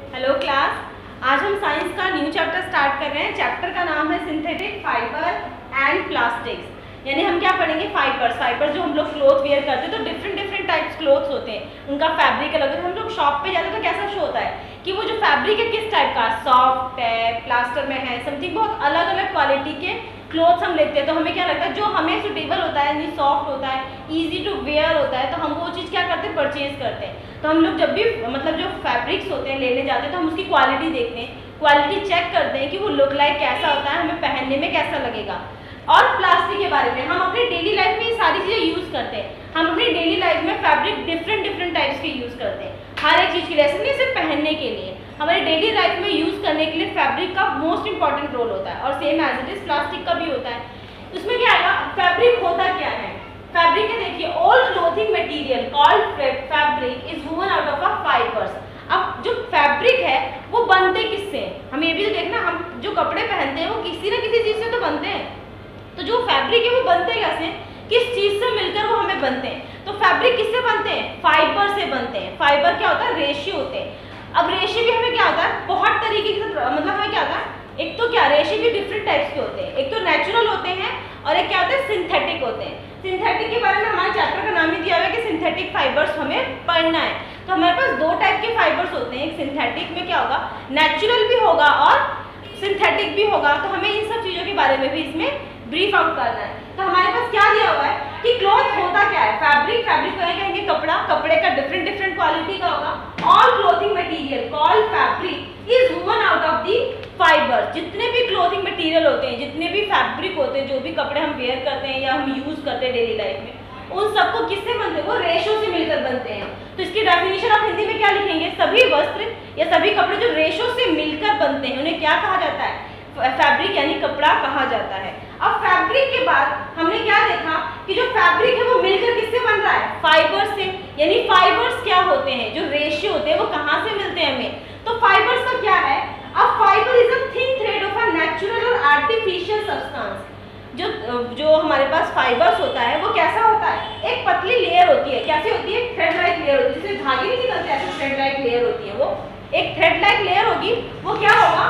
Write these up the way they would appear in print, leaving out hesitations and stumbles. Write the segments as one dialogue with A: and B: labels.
A: Hello class, आज हम science का न्यू चैप्टर स्टार्ट कर रहे हैं। चैप्टर का नाम है सिंथेटिक फाइबर एंड प्लास्टिक्स। यानी हम क्या पढ़ेंगे? फाइबर जो हम लोग क्लोथ वेयर करते हैं, तो डिफरेंट टाइप्स क्लोथ्स होते हैं, उनका फैब्रिक अलग होता है। हम लोग शॉप पे जाते हैं तो कैसा शो होता है कि वो जो फैब्रिक है किस टाइप का, सॉफ्ट है, प्लास्टर में है, समथिंग, बहुत अलग अलग क्वालिटी के क्लोथ्स हम लेते हैं। तो हमें क्या लगता है जो हमें सुटेबल होता है, यानी सॉफ्ट होता है, ईजी टू वेयर होता है, तो हम वो चीज़ क्या करते हैं? परचेज करते हैं। तो हम लोग जब भी मतलब जो फैब्रिक्स होते हैं लेने जाते हैं तो हम उसकी क्वालिटी देखते हैं, क्वालिटी चेक करते हैं कि वो लुक लाइक कैसा होता है, हमें पहनने में कैसा लगेगा। और प्लास्टिक के बारे में, हम अपनी डेली लाइफ में ये सारी चीज़ें यूज़ करते हैं। हम अपनी डेली लाइफ में फैब्रिक डिफरेंट टाइप्स के यूज़ करते हैं, हर एक चीज़ के लिए, ऐसे नहीं सिर्फ पहनने के लिए। हमारे डेली लाइफ में यूज़ करने के लिए फैब्रिक का मोस्ट इंपॉर्टेंट रोल होता है, और same as it is plastic का भी होता है। उसमें क्या आएगा? फैब्रिक होता क्या है? फैब्रिक है, देखिए, all clothing material called fabric is woven out of a fibres. अब जो फैब्रिक है वो बनते किससे? हम ये भी तो देखना, हम जो कपड़े पहनते हैं वो किसी ना किसी चीज़ से तो बनते हैं। तो जो फैब्रिक है वो बनते कैसे? किस चीज़ से मिलकर वो हमें बनते हैं? तो फैब्रिक किससे बनते हैं? फाइबर से बनते हैं। फाइबर क्या होता है? रेशे होते हैं। अब रेशे भी हमें क्या होता है? बहुत तरीके के, मतलब हमें क्या होता है, एक तो क्या, रेशे भी डिफरेंट टाइप्स के होते हैं। एक तो नेचुरल होते हैं और एक क्या होता है? सिंथेटिक होते हैं। सिंथेटिक के बारे में हमारे चैप्टर का नाम ही दिया हुआ है कि सिंथेटिक फाइबर्स हमें पढ़ना है। तो हमारे पास दो टाइप के फाइबर्स होते हैं। एक सिंथेटिक में क्या होगा, नेचुरल भी होगा और सिंथेटिक भी होगा। तो हमें इन सब चीज़ों के बारे में भी इसमें ब्रीफ आउट करना है। तो हमारे पास क्या दिया हुआ है कि क्लॉथ होता क्या है? फैब्रिक को कहेंगे कपड़ा, कपड़े का डिफरेंट क्वालिटी का होगा। All clothing material called fabric is woven out of the fibre. जितने भी क्लोथिंग मटेरियल होते हैं, जितने भी फैब्रिक होते हैं, जो भी कपड़े हम वेयर करते हैं या हम यूज करते हैं डेली लाइफ में, उन सबको किससे बनते हैं? वो रेशो से मिलकर बनते हैं। तो इसकी डेफिनेशन आप हिंदी में क्या लिखेंगे? सभी वस्त्र या सभी कपड़े जो रेशो से मिलकर बनते हैं उन्हें क्या कहा जाता है? फैब्रिक यानी कपड़ा कहा जाता है। अब फैब्रिक के बाद हमने क्या देखा कि जो फैब्रिक है वो मिलकर किससे बन रहा है? फाइबर से। यानी फाइबर्स क्या होते हैं? जो रेशे होते हैं वो कहाँ से मिलते हैं हमें? तो फाइबर्स का क्या है? अब fibre is a thin thread of a natural और आर्टिफिशियल सब्सटेंस। जो हमारे पास फाइबर्स होता है वो कैसा होता है? एक पतली लेयर होती है। कैसी होती है? थ्रेड लाइक लेयर होती है, जिससे धागे नहीं निकलते, ऐसे थ्रेड लाइक लेयर होती है। वो एक थ्रेड लाइक लेयर होगी। वो क्या होगा?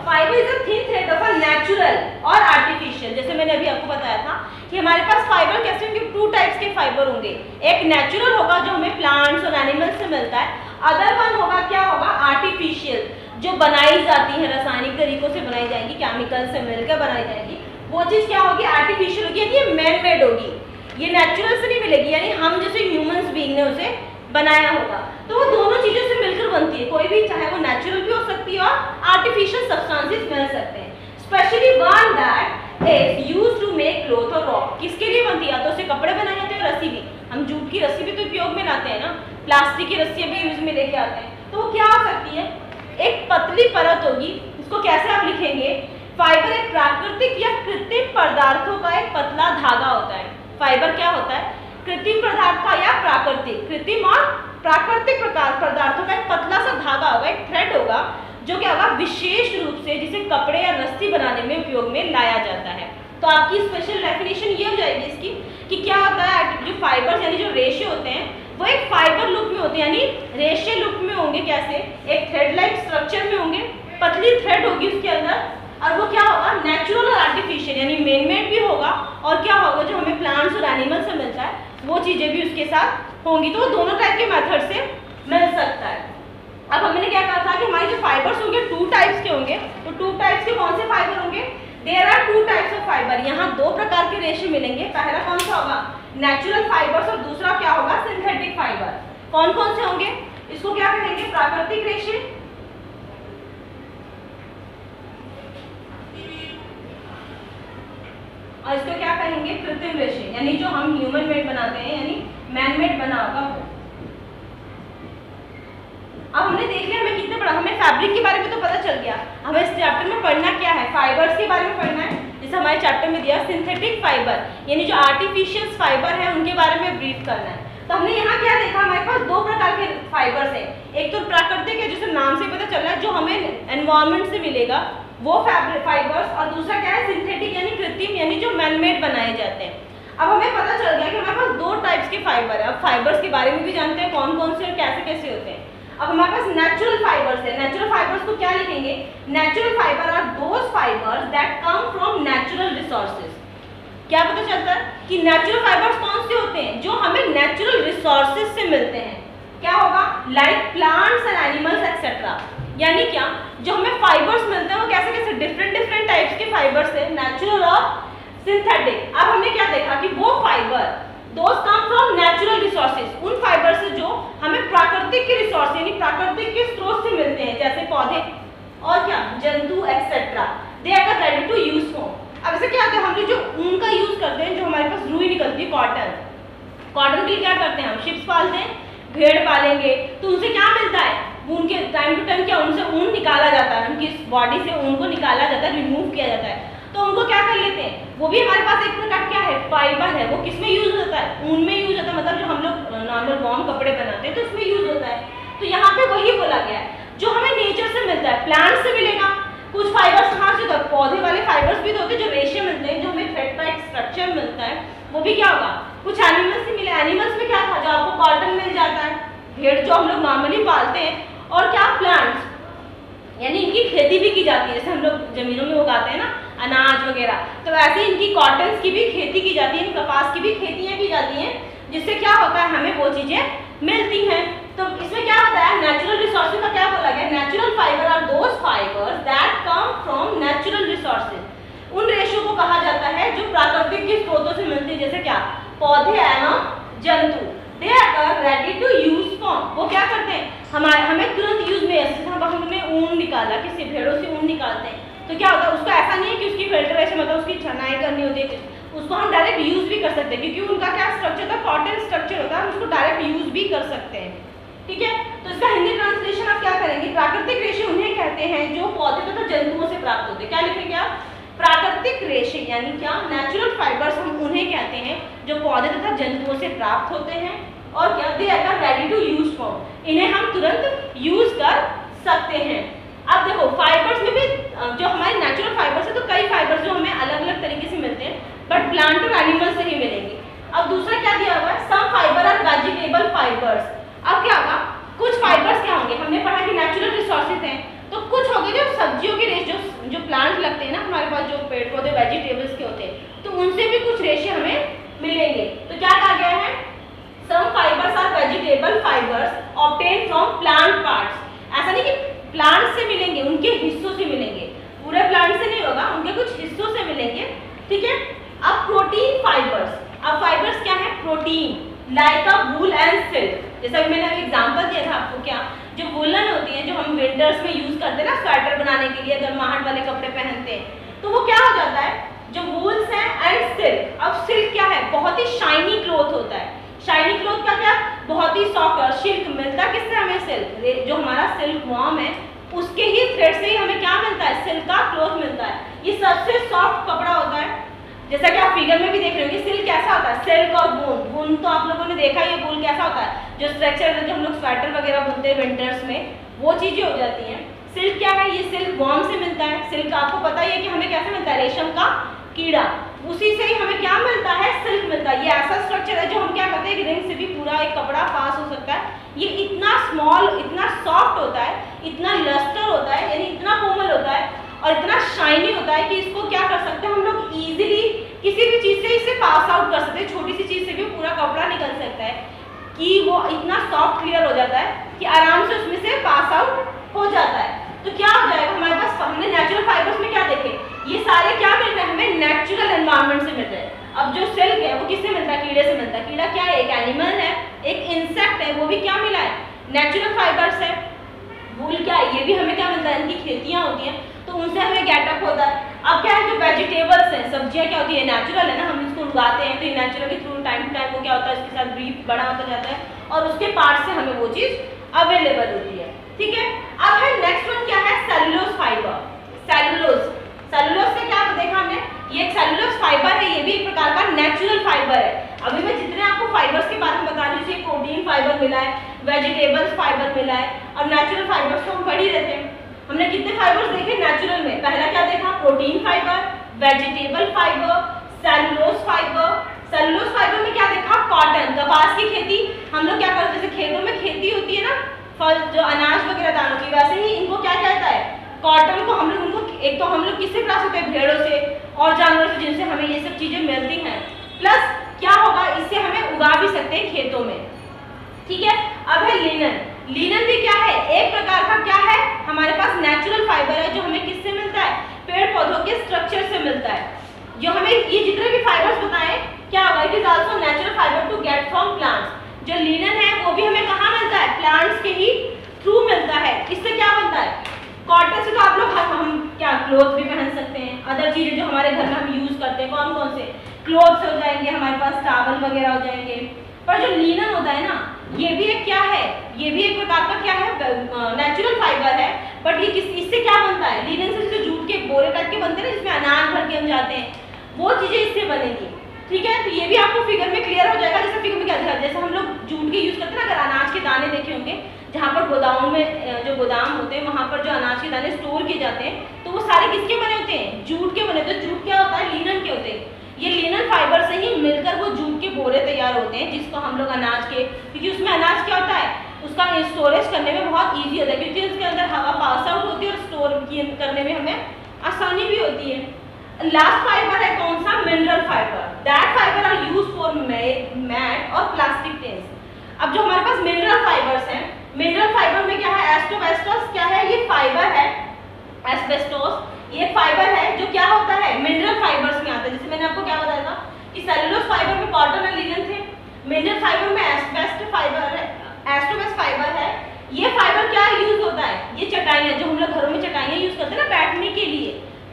A: Fibre is a thin thread of a natural और आर्टिफिशियल। जैसे मैंने अभी आपको बताया था कि हमारे पास फाइबर कैसे होंगे? टू टाइप्स के फाइबर होंगे। एक नेचुरल होगा जो हमें प्लांट्स और एनिमल्स से मिलता है। अदर वन होगा, क्या होगा? आर्टिफिशियल, जो बनाई जाती है, रासायनिक तरीकों से बनाई जाएगी, केमिकल से मिलकर बनाई जाएगी। वो चीज़ क्या होगी? आर्टिफिशियल होगी, यानी ये मैन मेड होगी, ये नेचुरल से नहीं मिलेगी, यानी हम जैसे ह्यूमंस बीइंग ने उसे बनाया होगा। तो वो दोनों चीज़ों से मिलकर बनती है, कोई भी, चाहे वो नेचुरल भी हो सकती है और आर्टिफिशियल सब्सटेंसेस मिल सकते हैं। Specially one that is used to make cloth और रॉक। किसके लिए बनती है? या तो उससे कपड़े बनाए जाते हैं, रस्सी भी, हम जूट की रस्सी भी तो उपयोग में लाते हैं ना, प्लास्टिक की रस्सियाँ भी यूज में लेके आते हैं। तो वो क्या हो सकती है? एक पतली परत होगी। इसको कैसे आप लिखेंगे? फाइबर एक प्राकृतिक या कृत्रिम पदार्थों का एक पतला धागा होता है। फाइबर क्या होता है? कृत्रिम पदार्थ का या प्राकृतिक, कृत्रिम और प्राकृतिक पदार्थों का एक पतला सा धागा होगा, एक थ्रेड होगा, जो क्या होगा? विशेष रूप से जिसे कपड़े या रस्सी बनाने में उपयोग में लाया जाता है। तो आपकी स्पेशल डेफिनेशन ये हो जाएगी इसकी कि क्या होता है? जो फाइबर्स यानी जो रेशे होते हैं वो एक फाइबर लुक में होते हैं, यानी रेशे लुक में होंगे। कैसे? एक थ्रेड लाइक स्ट्रक्चर में होंगे, पतली थ्रेड होगी उसके अंदर, और वो क्या होगा? नेचुरल और आर्टिफिशियल, यानी मैन मेड भी होगा, और क्या होगा? जो हमें प्लांट्स और एनिमल से मिलता है वो चीज़ें भी उसके साथ होंगी। तो वो दोनों टाइप के मेथड से मिल सकता है। अब हमने क्या कहा था कि हमारे जो फाइबर्स होंगे टू टाइप्स के होंगे। तो टू टाइप्स के कौन से फाइबर होंगे? There are two types of fibre. यहाँ दो प्रकार के रेशे मिलेंगे। पहला कौन सा होगा? नेचुरल फाइबर्स, और दूसरा क्या होगा? Synthetic fibre. कौन कौन से होंगे? इसको क्या कहेंगे? प्राकृतिक रेशे, और इसको क्या कहेंगे? कृत्रिम रेशे, यानी जो हम ह्यूमन मेड बनाते हैं, यानी मैन मेड बना होगा वो। अब हमने देख लिया हमें कितने पढ़ा, हमें फैब्रिक के बारे में तो पता चल गया। हमें इस चैप्टर में पढ़ना क्या है? फाइबर्स के बारे में पढ़ना है। जैसे हमारे चैप्टर में दिया सिंथेटिक फाइबर, यानी जो आर्टिफिशियल फाइबर है उनके बारे में ब्रीफ करना है। तो हमने यहाँ क्या देखा? हमारे पास दो प्रकार के फाइबर्स हैं। एक तो प्राकृतिक है, जिसे नाम से पता चल रहा है, जो हमें एनवायरमेंट से मिलेगा, वो फाइबर्स, और दूसरा क्या है? सिंथेटिक, यानी कृत्रिम, यानी जो मैनमेड बनाए जाते हैं। अब हमें पता चल गया कि हमारे पास दो टाइप्स के फाइबर है। अब फाइबर्स के बारे में भी जानते हैं कौन कौन से और कैसे कैसे होते हैं। अब हमारे पास नेचुरल फाइबर्स है। नेचुरल फाइबर्स को क्या लिखेंगे? Natural fibre are those fibres that come from natural resources. क्या पता चलता है कि नेचुरल फाइबर्स कौन से होते हैं? जो हमें नेचुरल रिसोर्सेज से मिलते हैं। क्या होगा? Like plants and animals etcetera. यानी क्या, जो हमें फाइबर्स मिलते हैं वो कैसे कैसे डिफरेंट टाइप्स के फाइबर्स है, नेचुरल और सिंथेटिक। अब हमने क्या देखा कि वो fibre those come from natural resources, उन फाइबर से जो हमें प्राकृतिक के रिसोर्स यानी प्राकृतिक के स्रोत से मिलते हैं, जैसे पौधे और क्या जंतु etcetera. They are ready to use for. अब ऐसे क्या होता है, हम लोग जो ऊन का यूज करते हैं, जो हमारे पास रुई निकलती है कॉटन, कॉटन के लिए क्या करते हैं हम? शिप्स पालते हैं, भेड़ पालेंगे, तो उनसे क्या मिलता है? ऊन के टाइम टू टाइम क्या उनसे ऊन निकाला जाता है, उनकी बॉडी से ऊन को निकाला जाता है, रिमूव किया जाता है। तो उनको क्या कर लेते हैं, वो भी हमारे पास एक प्रकार क्या है, फाइबर है। वो किस में यूज होता है? ऊन में यूज होता है, मतलब जो हम लोग नॉर्मल वार्म कपड़े बनाते हैं तो उसमें यूज होता है। तो यहाँ पे वही बोला गया है जो हमें नेचर से मिलता है, प्लांट से मिलेगा। कुछ फाइबर्स कहाँ से होता है? पौधे वाले फाइबर्स भी तो होते हैं, जो रेशे मिलते हैं, जो हमें थ्रेड का एक स्ट्रक्चर मिलता है, वो भी क्या होगा? कुछ एनिमल्स से मिले। एनिमल्स में क्या था? जो आपको कॉटन मिल जाता है, भेड़ जो हम लोग नॉर्मली पालते हैं, और क्या प्लांट्स यानी इनकी खेती भी की जाती है, जैसे हम लोग जमीनों में उगाते हैं ना अनाज वगैरह, तो ऐसे इनकी कॉटन की भी खेती की जाती है, कपास की भी खेतियाँ की जाती हैं, जिससे क्या होता है हमें वो चीजें मिलती हैं। तो इसमें क्या होता है? नेचुरल रिसोर्सेज का क्या बोला गया? Natural fibre are those fibres that come from natural resources. उन रेशों को कहा जाता है जो प्राकृतिक के स्रोतों से मिलती है, जैसे क्या पौधे एवं जंतु। They are ready to use form. वो क्या करते हैं? हमें तुरंत यूज में, जैसे हमने ऊन निकाला, किसी भेड़ों से ऊन निकालते हैं, तो क्या होता है उसको ऐसा नहीं है कि उसकी फिल्टरेशन मतलब उसकी छनाई करनी होती है, उसको हम डायरेक्ट यूज भी कर सकते हैं, क्योंकि उनका क्या स्ट्रक्चर होता है? कॉटन स्ट्रक्चर होता है, हम उसको डायरेक्ट यूज भी कर सकते हैं। ठीक है, तो इसका हिंदी ट्रांसलेशन आप क्या करेंगे? प्राकृतिक रेशे उन्हें कहते हैं जो पौधे तथा जंतुओं से प्राप्त होते हैं। क्या लिखेंगे आप? प्राकृतिक रेशे यानी क्या? नेचुरल फाइबर्स हम उन्हें कहते हैं जो पौधे तथा जंतुओं से प्राप्त होते हैं, और क्या they are ready to use form, इन्हें हम तुरंत यूज कर सकते हैं। अब देखो फाइबर्स में भी जो हमारे नेचुरल फाइबर्स है, तो कई फाइबर्स जो हमें अलग अलग तरीके से मिलते हैं, बट प्लांट और एनिमल से ही मिलेंगे। अब दूसरा क्या दिया हुआ है? सम फाइबर आर वेजिटेबल फाइबर्स। अब क्या होगा? कुछ फाइबर्स क्या होंगे? हमने पढ़ा कि नेचुरल रिसोर्सेज हैं, तो कुछ होंगे जो सब्जियों के रेशे, जो प्लांट लगते हैं ना हमारे पास, जो पेड़ पौधे वेजिटेबल्स के होते हैं, तो उनसे भी कुछ रेशे हमें मिलेंगे। तो क्या कहा गया है? Some fibres are vegetable fibres obtain from plant parts. ऐसा नहीं कि प्लांट से मिलेंगे, उनके हिस्सों से मिलेंगे, पूरे प्लांट से नहीं होगा, उनके कुछ हिस्सों से मिलेंगे। ठीक है, अब प्रोटीन फाइबर्स। अब फाइबर्स क्या है? Protein, like a wool and silk. जैसा कि मैंने अभी एग्जांपल दिया था आपको, क्या जो वूलन होती है, जो हम विंटर्स में यूज करते हैं ना स्वेटर बनाने के लिए, गर्माहट वाले कपड़े पहनते हैं, तो वो क्या हो जाता है? जो वूल्स है एंड सिल्क। अब सिल्क क्या है? बहुत ही शाइनी क्लॉथ होता है। शाइनी क्लॉथ का क्या? बहुत ही सॉफ्ट। और सिल्क मिलता किससे हमें? सिल्क, जो हमारा सिल्क वॉर्म है उसके ही थ्रेड से ही हमें क्या मिलता है? सिल्क का क्लॉथ मिलता है। ये सबसे सॉफ्ट कपड़ा होता है, जैसा कि आप फिगर में भी देख रहे होंगे। सिल्क कैसा होता है? सिल्क और वूल, वूल तो आप लोगों ने देखा ही है, वूल कैसा होता है? जो स्ट्रक्चर जो हम लोग स्वेटर वगैरह बुनते हैं विंटर्स में, वो चीजें हो जाती हैं। सिल्क क्या है? ये सिल्क वॉर्म से मिलता है। सिल्क आपको पता ही है कि हमें कैसे मिलता है? रेशम का कीड़ा, उसी से ही हमें क्या मिलता है? सिल्क मिलता है। ये ऐसा स्ट्रक्चर है जो हम क्या करते हैं, रिंग से भी पूरा एक कपड़ा पास हो सकता है। ये इतना स्मॉल, इतना सॉफ्ट होता है, इतना लस्टर होता है, यानी इतना कोमल होता है और इतना शाइनी होता है कि इसको क्या कर सकते हैं हम लोग? इजीली किसी भी चीज से इसे पास आउट कर सकते हैं। छोटी सी चीज से भी पूरा कपड़ा निकल सकता है, कि वो इतना सॉफ्ट क्लियर हो जाता है कि आराम से उसमें से पास आउट हो जाता है। तो क्या हो जाएगा हमारे पास? हमने नेचुरल फाइबर्स में क्या देखे? ये सारे क्या मिल रहे हैं हमें? नेचुरल एनवायरनमेंट से मिल रहे हैं। अब जो सिल्क है वो किससे मिलता है? कीड़े से मिलता है। कीड़ा क्या है? एक एनिमल है, एक इंसेक्ट है, वो भी क्या मिला है? नेचुरल फाइबर्स है। वूल क्या है? ये भी हमें क्या मिलता है? इनकी खेतियां होती हैं, तो उनसे हमें गेटअप होता है। अब क्या है? जो वेजिटेबल्स हैं, सब्जियां क्या होती है? नेचुरल है ना, हम इसको उगाते हैं, तो ये नेचुरल के थ्रू टाइम टू टाइम वो क्या होता है? इसके साथ ब्रीफ बड़ा होता जाता है और उसके पार्ट से हमें वो चीज अवेलेबल होती है। ठीक है, अब है नेक्स्ट वन क्या है? Cellulose fibre. सेलुलोज, सेलुलोज से क्या देखा हमने? ये एक सेलुलोज फाइबर है, ये भी एक प्रकार का नेचुरल फाइबर है। अभी मैं जितने आपको फाइबर्स के बारे में बता रही हूँ, प्रोटीन फाइबर मिला है, वेजिटेबल्स फाइबर मिला है, और नेचुरल फाइबर्स तो हम पढ़ ही रहते हैं। हमने कितने फाइबर्स देखे नेचुरल में? पहला क्या देखा? Protein fibre, vegetable fibre, cellulose fibre. Cellulose fibre में क्या देखा? कॉटन, कपास की खेती। हम लोग क्या करते हैं? जैसे खेतों में खेती होती है ना, फल जो अनाज वगैरह दानों की, वैसे ही इनको क्या कहता है, कॉटन को हम लोग उनको एक तो हम लोग किससे प्राप्त होते हैं, भेड़ों से और जानवरों से, जिनसे हमें ये सब चीजें मिलती हैं। प्लस क्या होगा, इससे हमें उगा भी सकते हैं खेतों में, ठीक है। अब है लिनन। लिनन भी क्या है, एक प्रकार का क्या है, हमारे पास नेचुरल फाइबर है जो हमें किससे मिलता है, पेड़ पौधों के स्ट्रक्चर से मिलता है। जो हमें ये जितने भी फाइबर्स बताए, क्या होगा, it is also natural fibre to get from plants. जो लिनन है वो भी हमें कहाँ मिलता है, प्लांट्स के ही थ्रू मिलता है। इससे क्या बनता है, कॉटन से तो आप लोग हम क्या क्लोथ भी पहन सकते हैं, अदर चीजें जो हमारे घर में हम यूज करते हैं, कौन कौन से क्लोथ्स हो जाएंगे, हमारे पास टॉवल वगैरह हो जाएंगे। पर जो लिनन होता है ना, ये भी एक क्या है, ये भी एक प्रकार का क्या है, नेचुरल फाइबर है। बट ये इससे क्या बनता है, लिनन से जो जूट के बोरे टाइप के बनते हैं ना, जिसमें अनाज भर के हम जाते हैं, वो चीजें इससे बनेगी, ठीक है। तो ये भी आपको फिगर में क्लियर हो जाएगा। जैसे फिगर में क्या दिखा, जैसे हम लोग जूट के यूज करते हैं ना, अगर अनाज के दाने देखे होंगे, जहाँ पर गोदाम में जो गोदाम होते हैं वहां पर जो अनाज के दाने स्टोर किए जाते हैं, तो वो सारे किसके बने होते हैं, जूट के बने होते हैं। जूट क्या होता है, लिनन के होते हैं। ये लिनन फाइबर से ही मिलकर वो जूट के बोरे तैयार होते हैं, जिसको हम लोग अनाज के, क्योंकि उसमें अनाज क्या होता है, उसका स्टोरेज करने में बहुत ईजी होता है, क्योंकि उसके अंदर हवा पास आउट होती है और स्टोर करने में हमें आसानी भी होती है। लास्ट फाइबर है कौन सा, mineral fibre. That fibre are used for mat और प्लास्टिक टेंस। अब जो हमारे पास मिनरल फाइबर्स हैं, मिनरल फाइबर में क्या है, एस्बेस्टोस क्या है, ये फाइबर है, एस्बेस्टोस ये फाइबर है जो क्या होता है, मिनरल फाइबर्स में आता है। जैसे मैंने आपको क्या बताया था कि सेलुलोज फाइबर में कॉटन और लिनन थे, मिनरल फाइबर में एस्बेस्ट फाइबर है, एस्टोबेस्ट फाइबर है। ये फाइबर क्या यूज होता है, ये चटाइयाँ जो हम लोग घरों में चटाइयाँ यूज करते हैं ना बैठने के लिए,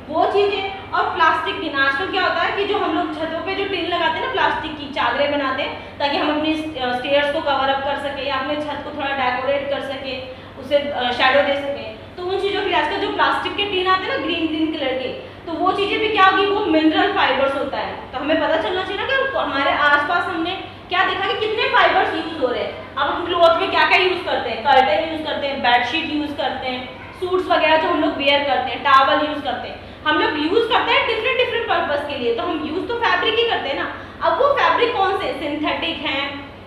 A: वो चीजें। और प्लास्टिक टिन, आजकल क्या होता है कि जो हम लोग छतों पे जो टिन लगाते हैं ना, प्लास्टिक की चादरें बनाते हैं ताकि हम अपनी स्टेयर्स को कवर अप कर सके या अपने छत को थोड़ा डेकोरेट कर सके, उसे शैडो दे सके। तो उन चीजों के लिए आजकल जो प्लास्टिक के टिन आते हैं ना ग्रीन ग्रीन कलर के, तो वो चीजें भी क्या होगी, वो मिनरल फाइबर्स होता है। तो हमें पता चलना चाहिए ना कि हमारे आसपास हमने क्या देखा कि कितने फाइबर्स यूज हो रहे हैं। अब हम क्लॉथ में क्या क्या यूज करते हैं, कर्टन यूज करते हैं, बेडशीट यूज करते हैं, सूट्स वगैरह जो हम लोग वेयर करते हैं, टॉवल यूज करते हैं, हम लोग यूज करते हैं डिफरेंट डिफरेंट पर्पस के लिए। तो हम यूज तो फैब्रिक ही करते हैं ना। अब वो फैब्रिक कौन से, सिंथेटिक हैं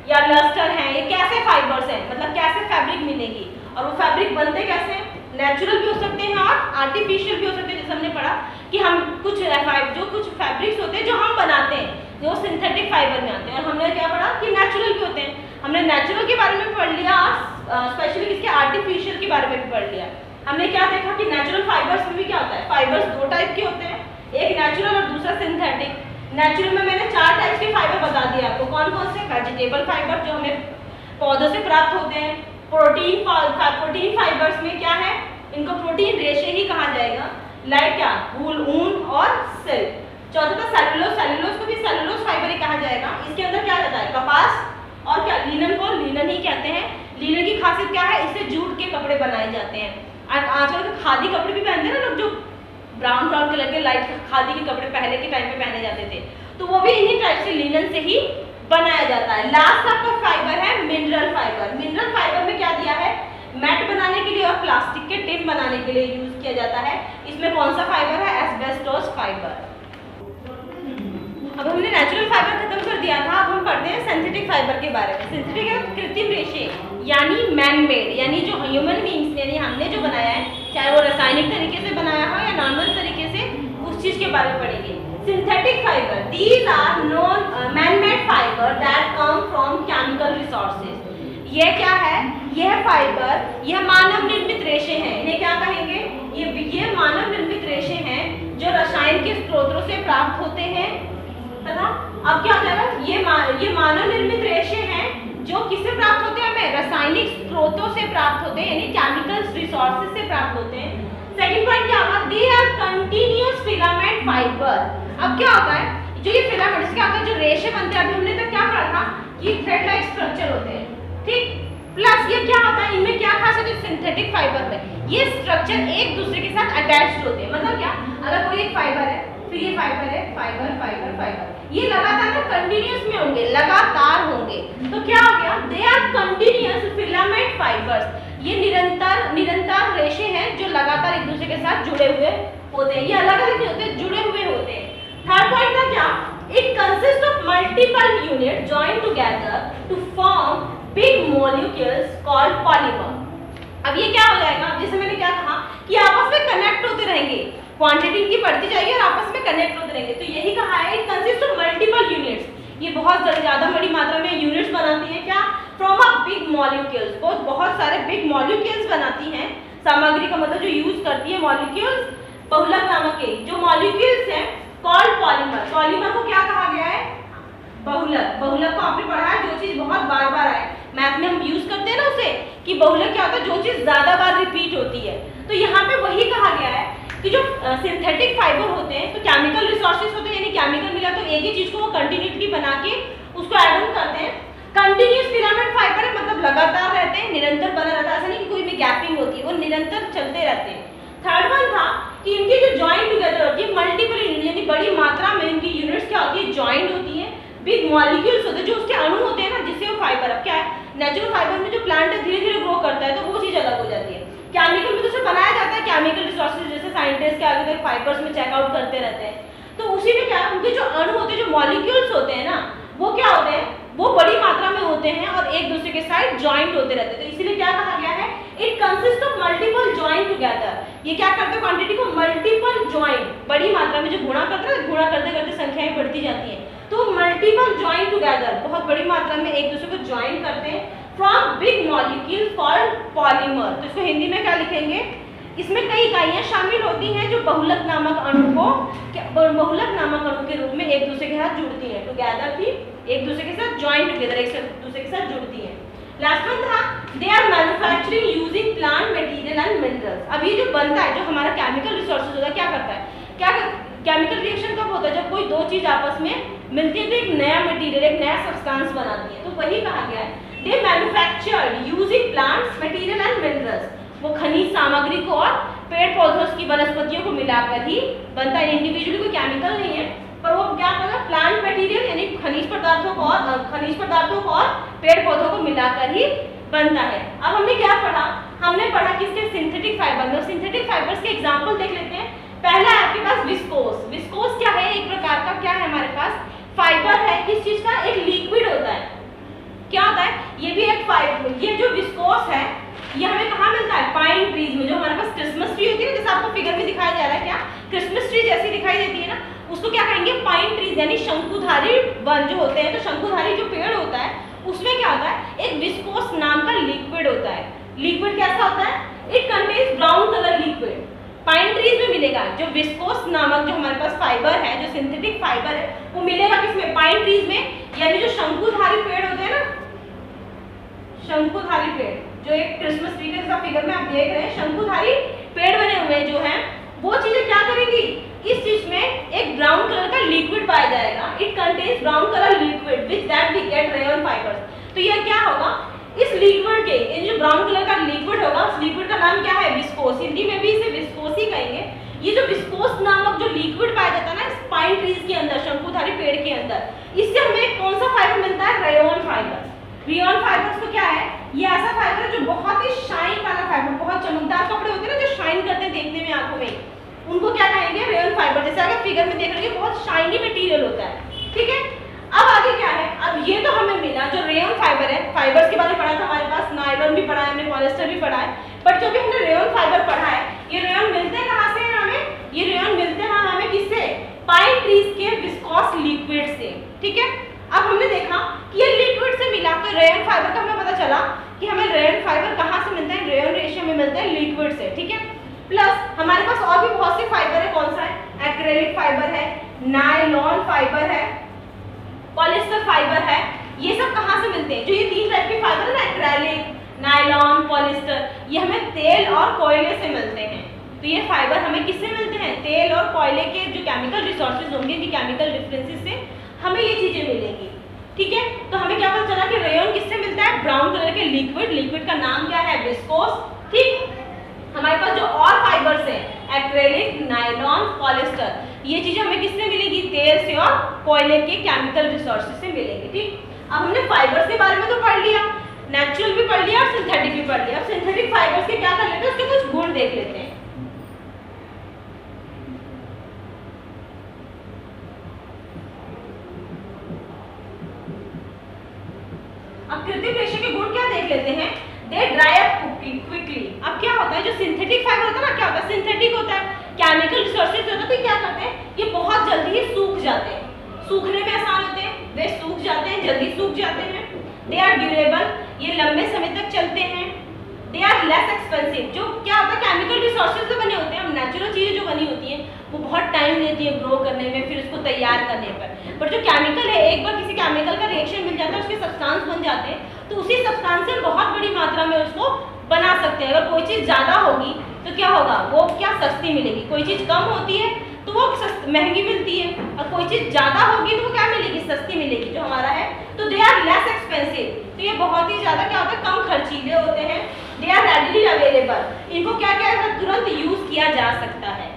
A: या लस्टर हैं, ये कैसे फाइबर्स हैं, मतलब कैसे फैब्रिक मिलेगी, और वो फैब्रिक बनते कैसे हैं, नेचुरल भी हो सकते हैं और आर्टिफिशियल भी हो सकते हैं। जैसे हमने पढ़ा कि हम कुछ फैब्रिक्स होते हैं जो हम बनाते हैं, जो सिंथेटिक फाइबर में आते हैं, और हमने क्या पढ़ा कि नेचुरल भी होते हैं। हमने नेचुरल के बारे में पढ़ लिया और स्पेशली किसके, आर्टिफिशियल के बारे में भी पढ़ लिया। हमने क्या देखा कि नेचुरल फाइबर्स में भी क्या होता है, फाइबर्स दो टाइप के होते हैं, एक नेचुरल और दूसरा सिंथेटिक। नेचुरल में मैंने 4 टाइप के फाइबर बता दिए आपको, कौन कौन से, वेजिटेबल फाइबर जो हमें पौधों से प्राप्त होते हैं, प्रोटीन फाइबर्स में क्या है, इनको प्रोटीन रेशे ही कहा जाएगा, लाइक क्या, वूल, ऊन और सिल्क। चौथा था सेलुलोज, सेलुलोज को भी सेलुलोज फाइबर ही कहा जाएगा। इसके अंदर क्या रहता है, कपास और क्या, लिनन को लिनन ही कहते हैं। लिनन की खासियत क्या है, इससे जूट के कपड़े बनाए जाते हैं। आजकल तो खादी कपड़े भी पहनते हैं ना लोग, जो ब्राउन ब्राउन कलर के लाइट खादी के कपड़े पहले के टाइम में पहने जाते थे, तो वो भी इन्हीं टाइप से लिनन से ही बनाया जाता है। लास्ट आपका फाइबर है मिनरल फाइबर। मिनरल फाइबर में क्या दिया है, मैट बनाने के लिए और प्लास्टिक के टिन बनाने के लिए यूज किया जाता है। इसमें कौन सा फाइबर है, एस्बेस्टोस फाइबर। अब हमने नेचुरल फाइबर खत्म कर दिया था, अब हम पढ़ते हैं सिंथेटिक फाइबर के बारे में। सिंथेटिक है कृत्रिम रेशे, यानी मैन मेड, यानी जो ह्यूमन बीइंग्स यानी हमने जो बनाया है, चाहे वो रासायनिक तरीके से बनाया हो या नॉर्मल तरीके से, उस चीज के बारे में पढ़ेंगे। Synthetic fibre, these are non man made fibre that come from chemical resources. ये क्या है, यह फाइबर, यह मानव निर्मित रेशे हैं। इन्हें क्या कहेंगे, ये मानव निर्मित रेशे हैं जो रसायन के स्रोतों से प्राप्त होते हैं, है ना। अब क्या हो जाएगा, ये मानव निर्मित रेशे हैं जो किससे प्राप्त होते हैं, हमें रासायनिक स्रोतों से प्राप्त होते हैं, यानी केमिकल रिसोर्सेज से प्राप्त होते हैं। सेकंड पॉइंट क्या होगा, they are continuous filament fibre. अब क्या होता है, जो ये फिलामेंट्स क्या होता है, जो रेशे बनते हैं, अभी हमने तक क्या पढ़ा था, ये थ्रेड लाइक स्ट्रक्चर होते हैं, ठीक। प्लस ये क्या होता है, इनमें क्या खासियत है, सिंथेटिक फाइबर में ये स्ट्रक्चर एक दूसरे के साथ अटैच्ड होते हैं। मतलब क्या, अगर कोई एक फाइबर है, फिर ये फाइबर है, फाइबर फाइबर फाइबर, ये लगातार ना कंटिन्यूअस में होंगे, लगातार होंगे, तो क्या हो गया, they are continuous filament fibres. ये निरंतर रेशे हैं जो लगातार एक दूसरे के साथ जुड़े हुए होते हैं, ये अलग अलग नहीं होते, जुड़े हुए होते हैं। थर्ड पॉइंट था क्या, it consist of multiple unit joined together to form big molecules called polymer. अब ये क्या हो जाएगा, जैसे मैंने क्या कहा कि आपस में कनेक्ट होते रहेंगे, क्वांटिटी इनकी बढ़ती जाएगी और आपस में कनेक्ट होते रहेंगे। तो यही कहा है it consist of multiple units, ये बहुत ज्यादा बड़ी मात्रा में यूनिट्स बनाती है क्या, फ्रॉम अ बिग मॉलिक्यूल्स, बहुत सारे बिग मॉलिक्यूल्स बनाती हैं। सामग्री का मतलब जो यूज करती है मॉलिक्यूल्स, बहुलक नामक के जो मॉलिक्यूल्स हैं कॉल्ड पॉलीमर। पॉलीमर को क्या कहा गया है, बहुलक। बहुलक को आपने पढ़ा है, जो चीज बहुत बार बार आए, मैथ में हम यूज करते हैं ना उसे, कि बहुलक क्या होता है, जो चीज ज्यादा बार रिपीट होती है। तो यहाँ पे वही कहा गया है कि जो सिंथेटिक फाइबर होते हैं, तो केमिकल रिसोर्सेज होते हैं, यानी केमिकल मिला तो एक ही चीज को वो कंटिन्यूटी बना के उसको ऐड ऑन करते हैं। कंटिन्यूस फिलामेंट फाइबर है, मतलब लगातार रहते हैं, निरंतर बना रहता है, ऐसा नहीं कि कोई में गैपिंग होती है, वो निरंतर चलते रहते हैं। थर्ड वन था कि इनकी जो जॉइंट टुगेदर होती है, मल्टीपल यूनिट, यानी बड़ी मात्रा में इनकी यूनिट्स क्या होती है, जॉइंट होती है। बिग मॉलिक्यूल्स होते हैं, जो उसके अणु होते हैं ना, जिससे वो फाइबर, अब क्या है नेचुरल फाइबर में जो प्लांट है धीरे धीरे ग्रो करता है, तो वो चीज अलग हो जाती है। केमिकल में तो उसे बनाया जाता है, केमिकल रिसोर्सेज जैसे साइंटिस्ट के आगे तक फाइबर्स में चेकआउट करते रहते हैं। तो उसी में क्या उनके जो अणु होते हैं, जो मॉलिक्यूल्स होते हैं ना, वो क्या होते हैं, वो बड़ी मात्रा में होते हैं और एक दूसरे के साथ जॉइंट होते रहते हैं। तो इसीलिए क्या कहा गया है, it consist of multiple joint together. ये क्या करते हैं, क्वांटिटी को मल्टीपल जॉइंट, बड़ी मात्रा में जो गुणा करते हैं, गुणा करते करते संख्याएं बढ़ती जाती हैं, तो मल्टीपल जॉइंट टुगेदर, बहुत बड़ी मात्रा में एक दूसरे को ज्वाइन करते हैं, from big molecule called polymer. तो इसको हिंदी में क्या लिखेंगे, इसमें कई इकाइयां शामिल होती हैं जो बहुलक नामक अणु को, बहुलक नामक अणु के रूप में एक दूसरे के साथ जुड़ती हैं, टुगेदर थी, एक दूसरे के साथ ज्वाइन टुगेदर, एक दूसरे के साथ जुड़ती हैं। लास्ट वन था they are manufacturing using plant material and minerals. अब ये जो बनता है, जो हमारा केमिकल रिसोर्सेज होता है, क्या करता है, क्या केमिकल रिएक्शन कब होता है, जब कोई दो चीज आपस में मिलती है तो एक नया मटेरियल, एक नया सब्सटेंस बनाती है। तो वही कहा गया है they manufactured using plants material and minerals, वो खनिज सामग्री को और पेड़ पौधों की वनस्पतियों को मिलाकर ही बनता है, इंडिविजुअली कोई केमिकल नहीं है, पर वो क्या होगा, प्लांट मटेरियल यानी खनिज पदार्थों को और पेड़ पौधों को मिलाकर ही बनता है। अब हमने क्या पढ़ा, हमने पढ़ा किसके, सिंथेटिक फाइबर में। सिंथेटिक फाइबर्स के एग्जांपल देख लेते हैं। पहला है आपके पास विस्कोस। विस्कोस क्या है, एक प्रकार का क्या है हमारे पास फाइबर है, किस चीज का, एक लिक्विड होता है, क्या होता है, ये भी एक फाइबर। ये जो विस्कोस है ये हमें कहाँ मिलता है, पाइन ट्रीज में, जो हमारे पास क्रिसमस ट्री होती है ना, जैसे आपको फिगर में दिखाया जा रहा है, क्या क्रिसमस ट्री जैसी दिखाई देती है ना, उसको क्या कहेंगे, पाइन ट्रीज, यानी शंकुधारी वन जो होते हैं। तो शंकुधारी जो पेड़ होता है उसमें क्या होता है, एक विस्कोस नाम का लिक्विड होता है। लिक्विड कैसा होता है, it contains brown colour liquid. Pine trees में मिलेगा जो विस्कोस नामक जो हमारे पास फाइबर है, जो सिंथेटिक फाइबर है, वो मिलेगा किसमें, पाइन ट्रीज में। यानी जो शंकुधारी पेड़ होते हैं ना, शंकुधारी पेड़, जो एक क्रिसमस ट्री के फिगर में आप देख रहे हैं, शंकुधारी पेड़ बने हुए जो हैं, वो चीजें क्या करेंगी, इस चीज में एक ब्राउन कलर का लिक्विड पाया जाएगा। It contains brown colour liquid which that we get rayon fibres. तो यह क्या होगा, इस लिक्विड के, ये जो ब्राउन कलर का लिक्विड होगा, उस लिक्विड का नाम क्या है, विस्कोस। हिंदी में भी इसे विस्कोस ही कहेंगे। ये जो विस्कोस नामक जो लिक्विड पाया जाता है ना इस पाइन ट्रीज के अंदर, शंकुधारी पेड़ के अंदर, इससे हमें कौन सा फाइबर मिलता है, रेयन फाइबर। रेयन फाइबर्स तो क्या है, ये ऐसा फाइबर है जो बहुत ही शाइन वाला फाइबर, बहुत चमकदार कपड़े होते हैं ना जो शाइन करते हैं देखने में आंखों में, उनको क्या कहेंगे, रेयन फाइबर। जैसे अगर फिगर में देख रहे हैं बहुत शाइनी मटेरियल होता है, ठीक है। अब आगे क्या है, अब ये तो हमें मिला जो रेयन फाइबर है, फाइबर्स के बारे में पढ़ा था हमारे पास, नायलॉन भी पढ़ा है हमने, पॉलिएस्टर भी पढ़ा है, बट जो भी हमने रेयन फाइबर पढ़ा है, ये रेयन मिलते हैं कहाँ से हमें, ये रेयन मिलते हैं हमें किससे, पाइन ट्रीज के विस्कोस लिक्विड से, ठीक है। अब हमने देखा कि ये लिक्विड से मिला, तो रेयन फाइबर का हमें पता चला कि हमें रेयन फाइबर कहाँ से मिलता है, रेयन रेशियो में मिलता है लिक्विड से, ठीक है। प्लस हमारे पास और भी बहुत से फाइबर है, कौन सा है, एक्रेलिक फाइबर है, नायलॉन फाइबर है, पॉलिएस्टर फाइबर है। ये सब कहाँ से मिलते हैं, जो ये तीन टाइप के फाइबर है ना, एक्रेलिक, नायलॉन, पॉलिएस्टर, ये हमें तेल और कोयले से मिलते हैं। तो ये फाइबर हमें किससे मिलते हैं, तेल और कोयले के जो केमिकल रिसोर्सेज होंगे, कि केमिकल डिफरेंसेस से हमें ये चीजें मिलेंगी, ठीक है। तो हमें क्या पता चला कि रेयन किससे मिलता है, ब्राउन कलर के लिक्विड, लिक्विड का नाम क्या है, विस्कोस, ठीक। हमारे पास जो और फाइबर्स हैं, एक्रेलिक, नायलॉन, पॉलिएस्टर, ये चीजें हमें किससे मिलेगी, तेल से और कोयले के केमिकल रिसोर्सेज से मिलेगी, ठीक। अब हमने फाइबर्स के बारे में तो पढ़ लिया, नेचुरल भी पढ़ लिया और सिंथेटिक भी पढ़ लिया। अब सिंथेटिक फाइबर्स के क्या कर लेते हैं, उसके कुछ गुण देख लेते हैं। अब कृत्रिम रेशे के गुण क्या देख लेते हैं, दे ड्राई अप क्विकली, जो सिंथेटिक फाइबर होता है ना, क्या होता है, सिंथेटिक होता है, केमिकल रिसोर्सेज होता है, तो क्या करते हैं ये बहुत जल्दी ही सूख जाते हैं, सूखने में आसान होते हैं, वे सूख जाते हैं, जल्दी सूख जाते हैं। दे आर ड्यूरेबल, ये लंबे समय तक चलते हैं। दे आर लेस एक्सपेंसिव, जो क्या होता है केमिकल रिसोर्सेज से बने होते हैं, हम नेचुरल चीज़ें जो बनी होती हैं वो बहुत टाइम लेती है ग्रो करने में, फिर उसको तैयार करने पर जो केमिकल है, एक बार किसी केमिकल का रिएक्शन मिल जाता है, उसके सब्सटेंस बन जाते हैं, तो उसी सब्सटेंस से बहुत बड़ी मात्रा में उसको बना सकते हैं। अगर कोई चीज़ ज़्यादा होगी तो क्या होगा, वो क्या सस्ती मिलेगी, कोई चीज़ कम होती है तो वो महंगी मिलती है, और कोई चीज़ ज़्यादा होगी तो वो क्या मिलेगी, सस्ती मिलेगी, जो हमारा है। तो दे आर लेस एक्सपेंसिव, तो ये बहुत ही ज़्यादा क्या होता है, कम खर्चीले होते हैं। दे आर रेडिली अवेलेबल, इनको क्या क्या है, तुरंत यूज़ किया जा सकता है।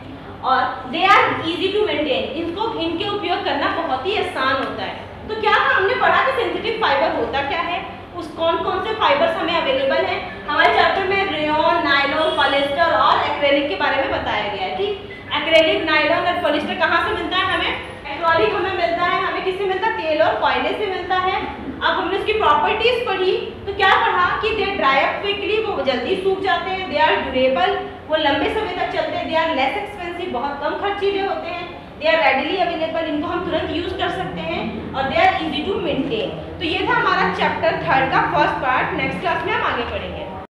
A: और they are easy to maintain, इनके उपयोग करना बहुत ही आसान होता है। तो क्या हमने पढ़ा कि सिंथेटिक फाइबर होता क्या है, उस कौन कौन से फाइबर्स हमें अवेलेबल हैं। हमारे चैप्टर में रेयॉन, नायलॉन, पॉलिएस्टर और एक्रेलिक के बारे में बताया गया है। ठीक, एक्रेलिक, नायलॉन और पॉलिएस्टर कहाँ से मिलता है हमें, एक्रेलिक हमें मिलता है, हमें किससे मिलता है, तेल और कोयले से मिलता है। अब हमने उसकी प्रॉपर्टीज पढ़ी, तो क्या पढ़ा कि दे ड्राई अप क्विकली, वो जल्दी सूख जाते हैं। दे आर ड्यूरेबल, वो लंबे समय तक चलते हैं। दे आर लेस एक्सपेंसिव, बहुत कम खर्चीले होते हैं। दे आर रेडिली अवेलेबल, इनको हम तुरंत यूज कर सकते हैं। और they are easy to maintain. तो ये था हमारा चैप्टर 3 का फर्स्ट पार्ट। नेक्स्ट क्लास में हम आगे पढ़ेंगे।